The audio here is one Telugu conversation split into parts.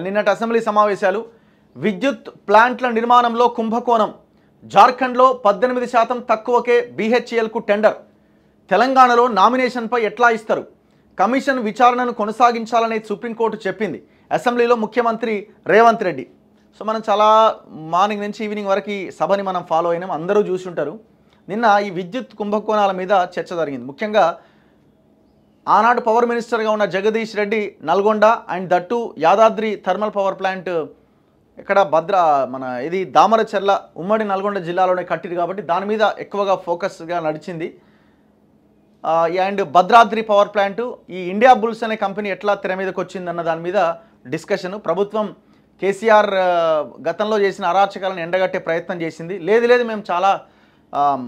నిన్నటి అసెంబ్లీ సమావేశాలు విద్యుత్ ప్లాంట్ల నిర్మాణంలో కుంభకోణం, జార్ఖండ్లో 18% తక్కువకే బీహెచ్ఈఎల్కు టెండర్, తెలంగాణలో నామినేషన్పై ఎట్లా ఇస్తారు, కమిషన్ విచారణను కొనసాగించాలని సుప్రీంకోర్టు చెప్పింది. అసెంబ్లీలో ముఖ్యమంత్రి రేవంత్ రెడ్డి. సో మనం చాలా మార్నింగ్ నుంచి ఈవినింగ్ వరకు ఈ సభని మనం ఫాలో అయినాం, అందరూ చూసి ఉంటారు. నిన్న ఈ విద్యుత్ కుంభకోణాల మీద చర్చ జరిగింది. ముఖ్యంగా ఆనాడు పవర్ మినిస్టర్గా ఉన్న Jagadish Reddy Nalgonda and that Yadadri thermal power plant ఇక్కడ ఇది దామరచెర్ల ఉమ్మడి నల్గొండ జిల్లాలోనే కట్టింది కాబట్టి దాని మీద ఎక్కువగా ఫోకస్గా నడిచింది. అండ్ భద్రాద్రి పవర్ ప్లాంట్ ఈ ఇండియా బుల్స్ అనే కంపెనీ ఎట్లా తెర మీదకి వచ్చిందన్న దాని మీద డిస్కషన్. ప్రభుత్వం కేసీఆర్ గతంలో చేసిన అరాచకాలను ఎండగట్టే ప్రయత్నం చేసింది. లేదు మేము చాలా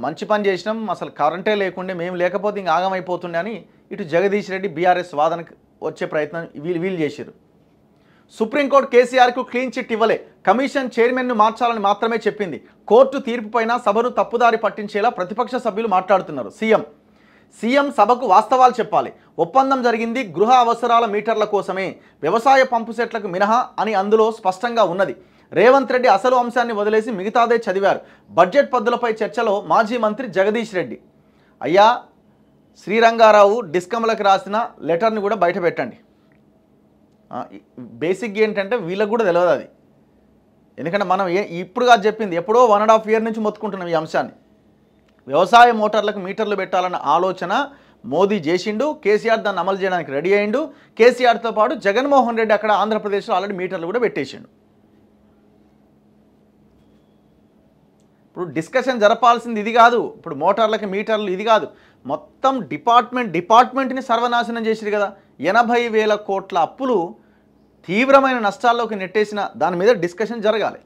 మంచి పని చేసినాం, అసలు కరెంటే లేకుండే, మేము లేకపోతే ఇంక ఆగమైపోతుండే అని ఇటు జగదీష్ రెడ్డి బీఆర్ఎస్ వాదనకు వచ్చే ప్రయత్నం వీళ్ళు చేశారు. సుప్రీంకోర్టు కేసీఆర్కు క్లీన్ చిట్ ఇవ్వలే, కమిషన్ చైర్మన్ను మార్చాలని మాత్రమే చెప్పింది. కోర్టు తీర్పుపైన సభను తప్పుదారి పట్టించేలా ప్రతిపక్ష సభ్యులు మాట్లాడుతున్నారు. సీఎం సభకు వాస్తవాలు చెప్పాలి. ఒప్పందం జరిగింది గృహ అవసరాల మీటర్ల కోసమే, వ్యవసాయ పంపు సెట్లకు మినహా అని అందులో స్పష్టంగా ఉన్నది. రేవంత్ రెడ్డి అసలు అంశాన్ని వదిలేసి మిగతాదే చదివారు. బడ్జెట్ పద్దులపై చర్చలో మాజీ మంత్రి జగదీష్ రెడ్డి. అయ్యా శ్రీరంగారావు డిస్కమ్లకు రాసిన లెటర్ని కూడా బయట పెట్టండి. బేసిక్ ఏంటంటే వీళ్ళకు కూడా తెలియదు అది, ఎందుకంటే మనం ఇప్పుడు కాదు చెప్పింది, ఎప్పుడో 1.5 year నుంచి మొత్తుకుంటున్నాం ఈ అంశాన్ని. వ్యవసాయ మోటార్లకు మీటర్లు పెట్టాలన్న ఆలోచన మోదీ చేసిండు, కేసీఆర్ దాన్ని అమలు చేయడానికి రెడీ అయ్యిండు. కేసీఆర్తో పాటు జగన్మోహన్ రెడ్డి అక్కడ ఆంధ్రప్రదేశ్లో ఆల్రెడీ మీటర్లు కూడా పెట్టేసిండు. ఇప్పుడు డిస్కషన్ జరపాల్సింది ఇది కాదు, ఇప్పుడు మోటార్లకి మీటర్లు ఇది కాదు, మొత్తం డిపార్ట్మెంట్ని సర్వనాశనం చేసిరు కదా. 80,000 కోట్ల అప్పులు తీవ్రమైన నష్టాల్లోకి నెట్టేసిన దాని మీద డిస్కషన్ జరగాలి.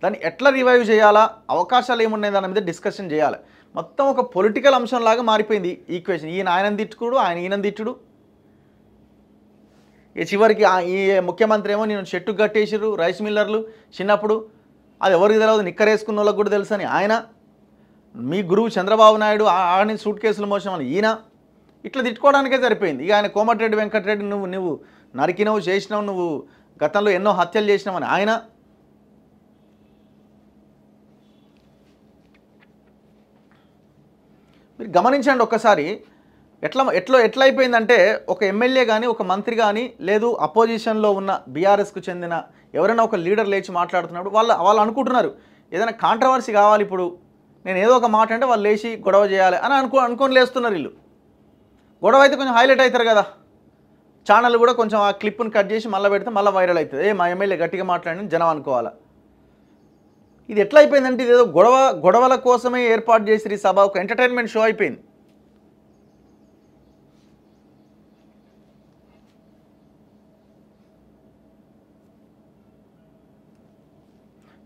దాన్ని ఎట్లా రివైవ్ చేయాలా, అవకాశాలు ఏమున్నాయి దాని మీద డిస్కషన్ చేయాలి. మొత్తం ఒక పొలిటికల్ అంశంలాగా మారిపోయింది ఈక్వేషన్. ఆయన తిట్టుకుడు, ఈయన తిట్టుడు. చివరికి ఈ ముఖ్యమంత్రి ఏమో నేను చెట్టు కట్టేసిరు రైస్ మిల్లర్లు చిన్నప్పుడు, అది ఎవరికి తెలియదు, నిక్కరేసుకున్న వాళ్ళకి కూడా తెలుసు అని ఆయన, మీ గురువు చంద్రబాబు నాయుడు ఆడిని సూట్ కేసులు మోసమని ఈయన, ఇట్లా తిట్టుకోవడానికే సరిపోయింది. ఇక ఆయన కోమటిరెడ్డి వెంకటరెడ్డి నువ్వు నరికినవు, చేసినావు, నువ్వు గతంలో ఎన్నో హత్యలు చేసినావని ఆయన. మీరు గమనించండి ఒక్కసారి, ఎట్లా అయిపోయిందంటే ఒక ఎమ్మెల్యే కానీ ఒక మంత్రి కానీ లేదు అపోజిషన్లో ఉన్న బీఆర్ఎస్కు చెందిన ఎవరైనా ఒక లీడర్ లేచి మాట్లాడుతున్నప్పుడు వాళ్ళు అనుకుంటున్నారు ఏదైనా కాంట్రవర్సీ కావాలి, ఇప్పుడు నేను ఏదో ఒక మాట అంటే వాళ్ళు లేచి గొడవ చేయాలి అని అనుకొని లేస్తున్నారు. వీళ్ళు గొడవ అయితే కొంచెం హైలైట్ అవుతారు కదా, ఛానల్ కూడా కొంచెం ఆ క్లిప్ను కట్ చేసి మళ్ళీ పెడితే మళ్ళీ వైరల్ అవుతుంది. మా ఎమ్మెల్యే గట్టిగా మాట్లాడిన జనం అనుకోవాలా. ఇది ఎట్లా అయిపోయిందంటే ఇదేదో గొడవల కోసమే ఏర్పాటు చేసి ఈ సభ ఒక ఎంటర్టైన్మెంట్ షో అయిపోయింది.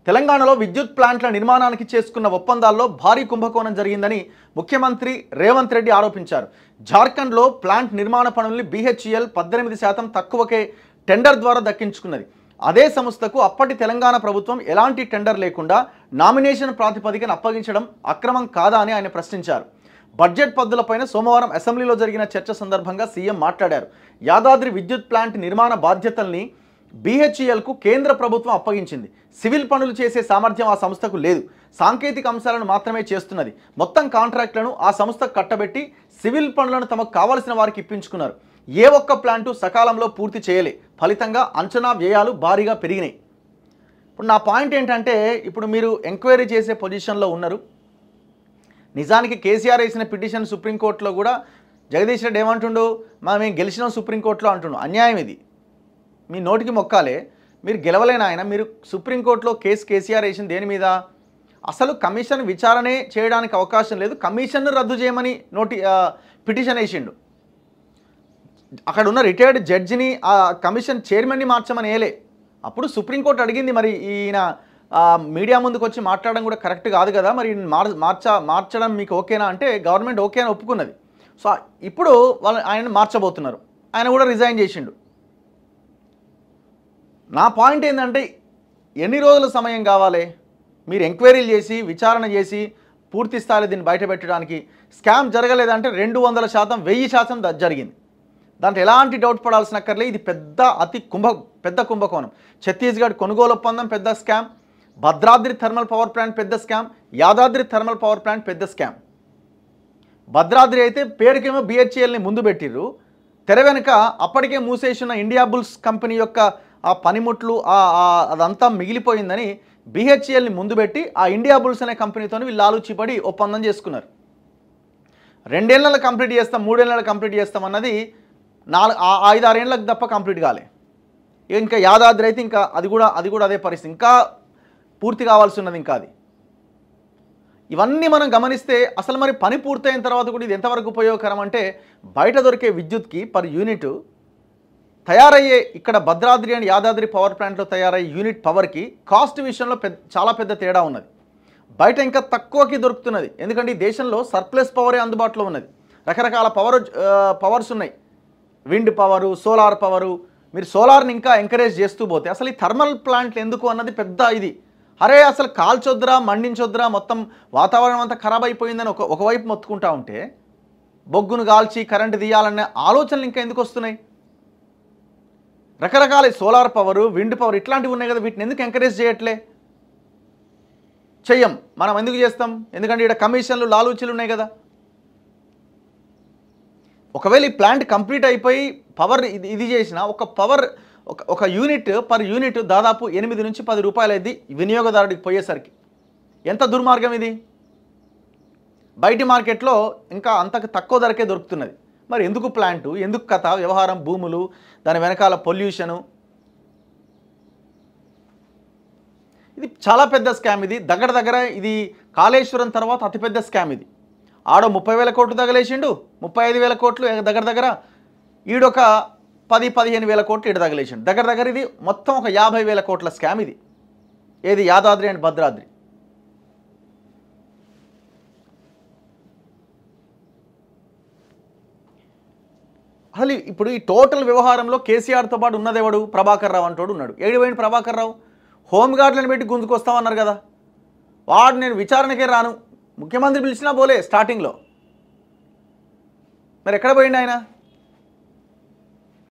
తెలంగాణలో విద్యుత్ ప్లాంట్ల నిర్మాణానికి చేసుకున్న ఒప్పందాల్లో భారీ కుంభకోణం జరిగిందని ముఖ్యమంత్రి రేవంత్ రెడ్డి ఆరోపించారు. జార్ఖండ్లో ప్లాంట్ నిర్మాణ పనుల్ని బీహెచ్ఈఎల్ 18% తక్కువకే టెండర్ ద్వారా దక్కించుకున్నది. అదే సంస్థకు అప్పటి తెలంగాణ ప్రభుత్వం ఎలాంటి టెండర్ లేకుండా నామినేషన్ ప్రాతిపదికన అప్పగించడం అక్రమం కాదా అని ఆయన ప్రశ్నించారు. బడ్జెట్ పద్దులపైన సోమవారం అసెంబ్లీలో జరిగిన చర్చ సందర్భంగా సీఎం మాట్లాడారు. యాదాద్రి విద్యుత్ ప్లాంట్ నిర్మాణ బాధ్యతల్ని బీహెచ్ఈఎల్కు కేంద్ర ప్రభుత్వం అప్పగించింది. సివిల్ పనులు చేసే సామర్థ్యం ఆ సంస్థకు లేదు, సాంకేతిక అంశాలను మాత్రమే చేస్తున్నది. మొత్తం కాంట్రాక్టులను ఆ సంస్థకు కట్టబెట్టి సివిల్ పనులను తమకు కావలసిన వారికి ఇప్పించుకున్నారు. ఏ ఒక్క ప్లాంటు సకాలంలో పూర్తి చేయలే, ఫలితంగా అంచనా వ్యయాలు భారీగా పెరిగినాయి. ఇప్పుడు నా పాయింట్ ఏంటంటే, ఇప్పుడు మీరు ఎంక్వైరీ చేసే పొజిషన్లో ఉన్నారు. నిజానికి కేసీఆర్ వేసిన పిటిషన్ సుప్రీంకోర్టులో కూడా జగదీష్ రెడ్డి ఏమంటుండు, మేము గెలిచినాం సుప్రీంకోర్టులో అంటుండు. అన్యాయం ఇది, మీ నోటికి మొక్కాలే. మీరు గెలవలేని ఆయన, మీరు సుప్రీంకోర్టులో కేసీఆర్ వేసిన దేని మీద, అసలు కమిషన్ విచారణే చేయడానికి అవకాశం లేదు, కమిషన్ను రద్దు చేయమని పిటిషన్ వేసిండు. అక్కడ ఉన్న రిటైర్డ్ జడ్జిని ఆ కమిషన్ చైర్మన్ని మార్చమని వేయలే. అప్పుడు సుప్రీంకోర్టు అడిగింది, మరి ఈయన మీడియా ముందుకు వచ్చి మాట్లాడడం కూడా కరెక్ట్ కాదు కదా, మరి మార్చడం మీకు ఓకేనా అంటే గవర్నమెంట్ ఓకే అని ఒప్పుకున్నది. సో ఇప్పుడు ఆయన మార్చబోతున్నారు, ఆయన కూడా రిజైన్ చేసిండు. నా పాయింట్ ఏంటంటే, ఎన్ని రోజుల సమయం కావాలి మీరు ఎంక్వైరీలు చేసి విచారణ చేసి పూర్తి స్థాయిలో దీన్ని బయట పెట్టడానికి? స్కామ్ జరగలేదంటే 200%, 1000% జరిగింది. దాంట్లో ఎలాంటి డౌట్ పడాల్సిన అక్కర్లే. ఇది పెద్ద కుంభకోణం. ఛత్తీస్గఢ్ కొనుగోలు ఒప్పందం పెద్ద scam, Bhadradri thermal power plant పెద్ద scam, Yadadri thermal power plant పెద్ద స్కామ్. భద్రాద్రి అయితే పేరుకేమో BHELని ముందు పెట్టిర్రు, తెర వెనుక అప్పటికే మూసేసిన ఇండియా బుల్స్ కంపెనీ యొక్క ఆ పనిముట్లు అదంతా మిగిలిపోయిందని BHELని ముందు పెట్టి ఆ ఇండియా బుల్స్ అనే కంపెనీతో వీళ్ళు లాలూచిపడి ఒప్పందం చేసుకున్నారు. 2 ఏళ్ళలో కంప్లీట్ చేస్తాం, 3 ఏళ్ళలో కంప్లీట్ చేస్తాం అన్నది 5-6 ఏళ్ళకి తప్ప కంప్లీట్ కాలే. ఇంకా యాదాద్రి అయితే ఇంకా అది కూడా అదే పరిస్థితి, ఇంకా పూర్తి కావాల్సి ఉన్నది ఇంకా అది. ఇవన్నీ మనం గమనిస్తే అసలు మరి పని పూర్తయిన తర్వాత కూడా ఇది ఎంతవరకు ఉపయోగకరం అంటే, బయట దొరికే విద్యుత్కి పర్ యూనిట్ తయారయ్యే ఇక్కడ భద్రాద్రి అండ్ యాదాద్రి పవర్ ప్లాంట్లో తయారయ్యే యూనిట్ పవర్కి కాస్ట్ విషయంలో చాలా పెద్ద తేడా ఉన్నది. బయట ఇంకా తక్కువకి దొరుకుతున్నది, ఎందుకంటే ఈ దేశంలో సర్ప్లస్ పవరే అందుబాటులో ఉన్నది. రకరకాల పవర్స్ ఉన్నాయి, విండ్ పవరు, సోలార్ పవరు. మీరు సోలార్ని ఇంకా ఎంకరేజ్ చేస్తూ పోతే అసలు ఈ థర్మల్ ప్లాంట్లు ఎందుకు అన్నది పెద్ద ఇది. అరే అసలు కాల్చొద్దురా, మండించొద్దురా, మొత్తం వాతావరణం అంతా ఖరాబ్ అయిపోయిందని ఒకవైపు మొత్తుకుంటా ఉంటే, బొగ్గును కాల్చి కరెంటు తీయాలనే ఆలోచనలు ఇంకా ఎందుకు వస్తున్నాయి? రకరకాల సోలార్ పవరు, విండ్ పవర్ ఇట్లాంటివి ఉన్నాయి కదా, వీటిని ఎందుకు ఎంకరేజ్ చేయట్లే? చెయ్యం. మనం ఎందుకు చేస్తాం? ఎందుకంటే ఇక్కడ కమిషన్లు, లాలూచీలు ఉన్నాయి కదా. ఒకవేళ ఈ ప్లాంట్ కంప్లీట్ అయిపోయి పవర్ ఇది చేసిన ఒక యూనిట్ పర్ యూనిట్ దాదాపు 8 నుంచి 10 రూపాయలు అయింది వినియోగదారుడికి పోయేసరికి. ఎంత దుర్మార్గం ఇది! బయటి మార్కెట్లో ఇంకా అంతకు తక్కువ ధరకే దొరుకుతున్నది. మరి ఎందుకు ప్లాంటు, ఎందుకు కథ, వ్యవహారం, భూములు, దాని వెనకాల పొల్యూషను, ఇది చాలా పెద్ద స్కామ్. ఇది దగ్గర ఇది కాళేశ్వరం తర్వాత అతిపెద్ద స్కామ్ ఇది. ఆడో 30,000 కోట్లు తగలేసిండు, 35,000 కోట్లు దగ్గర, ఈడొక 10-15,000 కోట్లు ఇటు తగలేసిండు. దగ్గర ఇది మొత్తం ఒక 50,000 కోట్ల స్కామ్ ఇది. ఏది? యాదాద్రి అండ్ భద్రాద్రి. అసలు ఇప్పుడు ఈ టోటల్ వ్యవహారంలో కేసీఆర్తో పాటు ఉన్నదెవడు? ప్రభాకర్ రావు అంటోడు ఉన్నాడు. ఏడిపోయింది ప్రభాకర్ రావు? హోంగార్డులను పెట్టి గుంజుకొస్తామన్నారు కదా, వాడు నేను విచారణకే రాను, ముఖ్యమంత్రి పిలిచినా పోలే స్టార్టింగ్లో. మరి ఎక్కడ పోయిండు ఆయన?